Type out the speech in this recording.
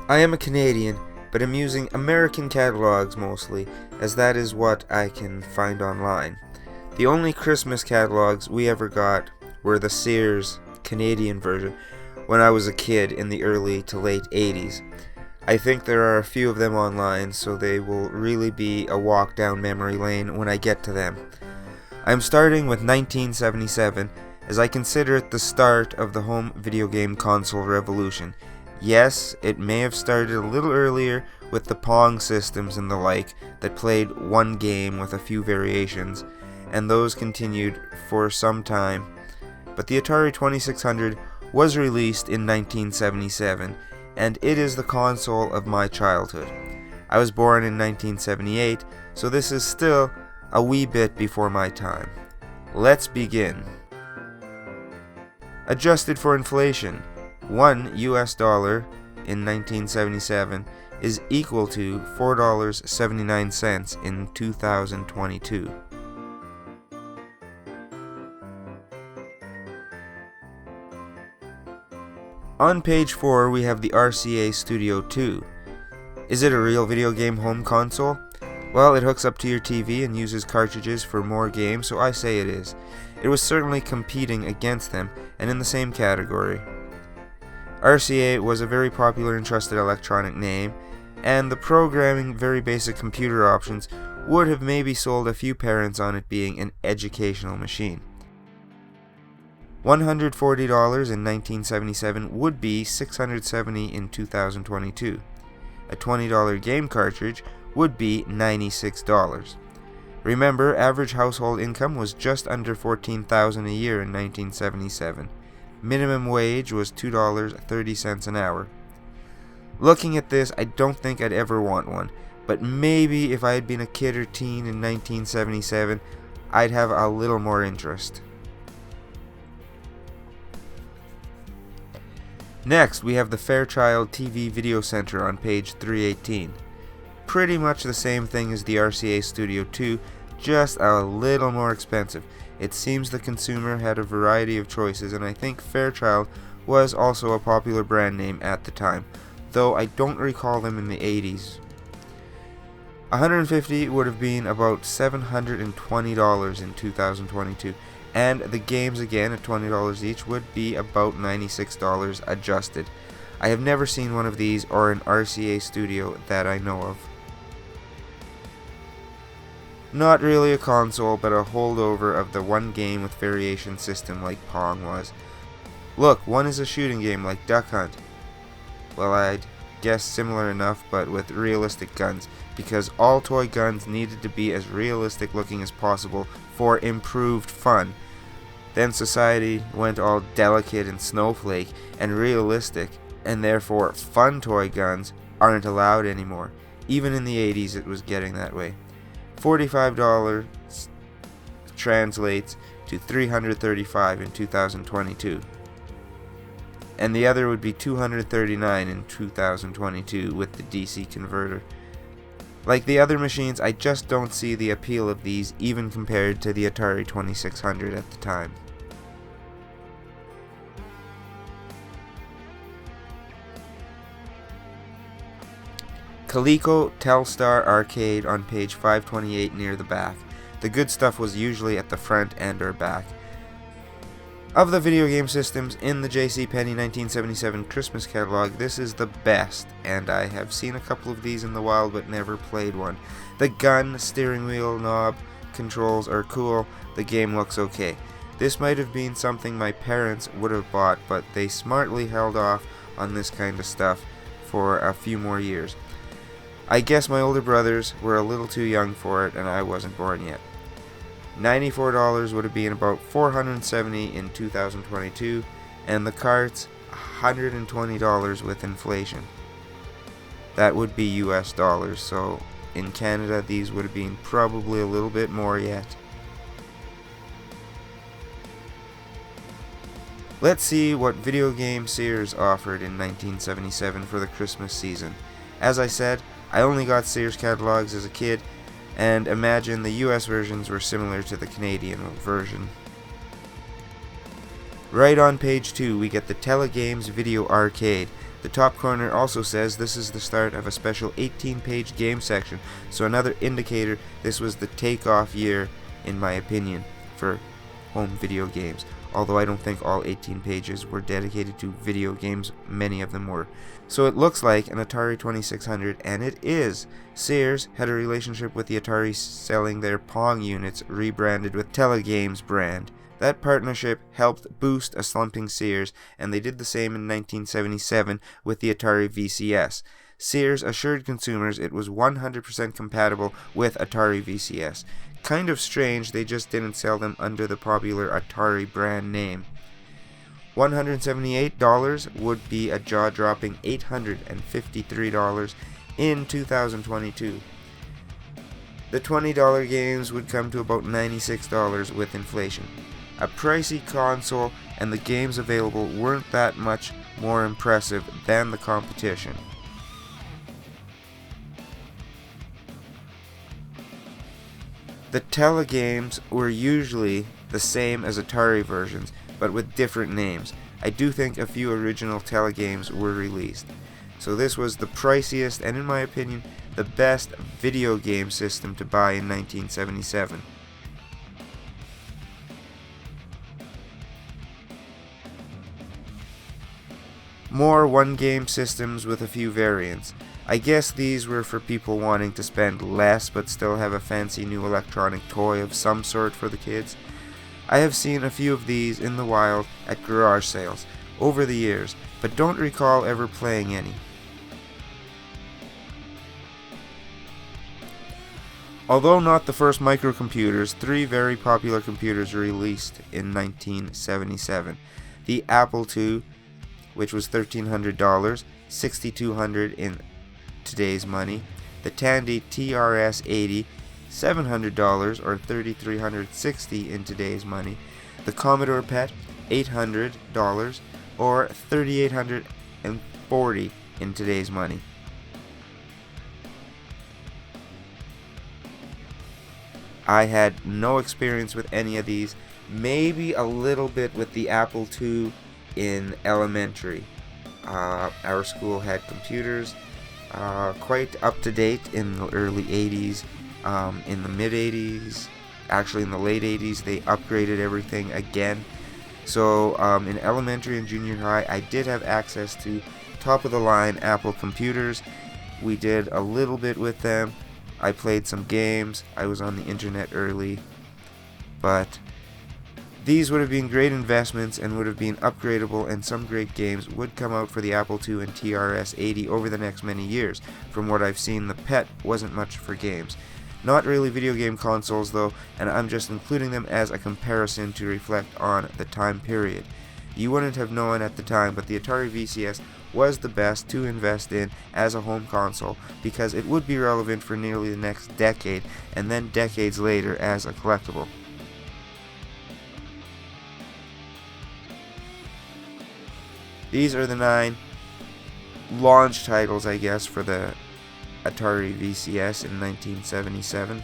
I am a Canadian, but I'm using American catalogs mostly, as that is what I can find online. The only Christmas catalogs we ever got were the Sears Canadian version when I was a kid in the early to late 80s. I think there are a few of them online, so they will really be a walk down memory lane when I get to them. I'm starting with 1977, as I consider it the start of the home video game console revolution. Yes, it may have started a little earlier with the Pong systems and the like that played one game with a few variations, and those continued for some time. But the Atari 2600 was released in 1977, and it is the console of my childhood. I was born in 1978, so this is still a wee bit before my time. Let's begin. Adjusted for inflation, $1 in 1977 is equal to $4.79 in 2022. On page 4 we have the RCA Studio 2. Is it a real video game home console? Well, it hooks up to your TV and uses cartridges for more games, so I say it is. It was certainly competing against them, and in the same category. RCA was a very popular and trusted electronic name, and the programming, very basic computer options would have maybe sold a few parents on it being an educational machine. $140 in 1977 would be $670 in 2022. A $20 game cartridge would be $96. Remember, average household income was just under $14,000 a year in 1977. Minimum wage was $2.30 an hour. Looking at this, I don't think I'd ever want one, but maybe if I had been a kid or teen in 1977, I'd have a little more interest. Next, we have the Fairchild TV Video Center on page 318. Pretty much the same thing as the RCA Studio 2, just a little more expensive. It seems the consumer had a variety of choices, and I think Fairchild was also a popular brand name at the time, though I don't recall them in the 80s. $150 would have been about $720 in 2022, and the games again at $20 each would be about $96 adjusted. I have never seen one of these or an RCA Studio that I know of. Not really a console, but a holdover of the one game with variation system like Pong was. Look, one is a shooting game like Duck Hunt. Well, I'd guess similar enough, but with realistic guns, because all toy guns needed to be as realistic looking as possible for improved fun. Then society went all delicate and snowflake and realistic, and therefore fun toy guns aren't allowed anymore. Even in the 80s it was getting that way. $45 translates to $335 in 2022. And the other would be $239 in 2022 with the DC converter. Like the other machines, I just don't see the appeal of these even compared to the Atari 2600 at the time. Coleco Telstar Arcade on page 528 near the back. The good stuff was usually at the front and or back. Of the video game systems in the JCPenney 1977 Christmas catalog, this is the best, and I have seen a couple of these in the wild but never played one. The gun, steering wheel, knob, controls are cool, the game looks okay. This might have been something my parents would have bought, but they smartly held off on this kind of stuff for a few more years. I guess my older brothers were a little too young for it, and I wasn't born yet. $94 would have been about $470 in 2022, and the carts $120 with inflation. That would be US dollars, so in Canada these would have been probably a little bit more yet. Let's see what video game Sears offered in 1977 for the Christmas season. As I said, I only got Sears catalogs as a kid, and imagine the US versions were similar to the Canadian version. Right on page 2 we get the Telegames Video Arcade. The top corner also says this is the start of a special 18-page game section, so another indicator this was the takeoff year, in my opinion, for home video games. Although I don't think all 18 pages were dedicated to video games, many of them were. So it looks like an Atari 2600, and it is. Sears had a relationship with the Atari, selling their Pong units rebranded with Telegames brand. That partnership helped boost a slumping Sears, and they did the same in 1977 with the Atari VCS. Sears assured consumers it was 100% compatible with Atari VCS. Kind of strange they just didn't sell them under the popular Atari brand name. $178 would be a jaw-dropping $853 in 2022. The $20 games would come to about $96 with inflation. A pricey console, and the games available weren't that much more impressive than the competition. The Telegames were usually the same as Atari versions, but with different names. I do think a few original Telegames were released. So this was the priciest and, in my opinion, the best video game system to buy in 1977. More one-game systems with a few variants. I guess these were for people wanting to spend less but still have a fancy new electronic toy of some sort for the kids. I have seen a few of these in the wild at garage sales over the years, but don't recall ever playing any. Although not the first microcomputers, three very popular computers were released in 1977. The Apple II, which was $1,300, $6,200 in today's money. The Tandy TRS-80, $700 or $3,360 in today's money. The Commodore PET, $800 or $3,840 in today's money. I had no experience with any of these, maybe a little bit with the Apple II in elementary. Our school had computers quite up to date in the early 80s, in the mid 80s, actually in the late 80s they upgraded everything again. So in elementary and junior high I did have access to top of the line Apple computers. We did a little bit with them. I played some games. I was on the internet early, but these would have been great investments and would have been upgradable, and some great games would come out for the Apple II and TRS-80 over the next many years. From what I've seen, the PET wasn't much for games. Not really video game consoles though, and I'm just including them as a comparison to reflect on the time period. You wouldn't have known at the time, but the Atari VCS was the best to invest in as a home console because it would be relevant for nearly the next decade and then decades later as a collectible. These are the 9 launch titles, I guess, for the Atari VCS in 1977.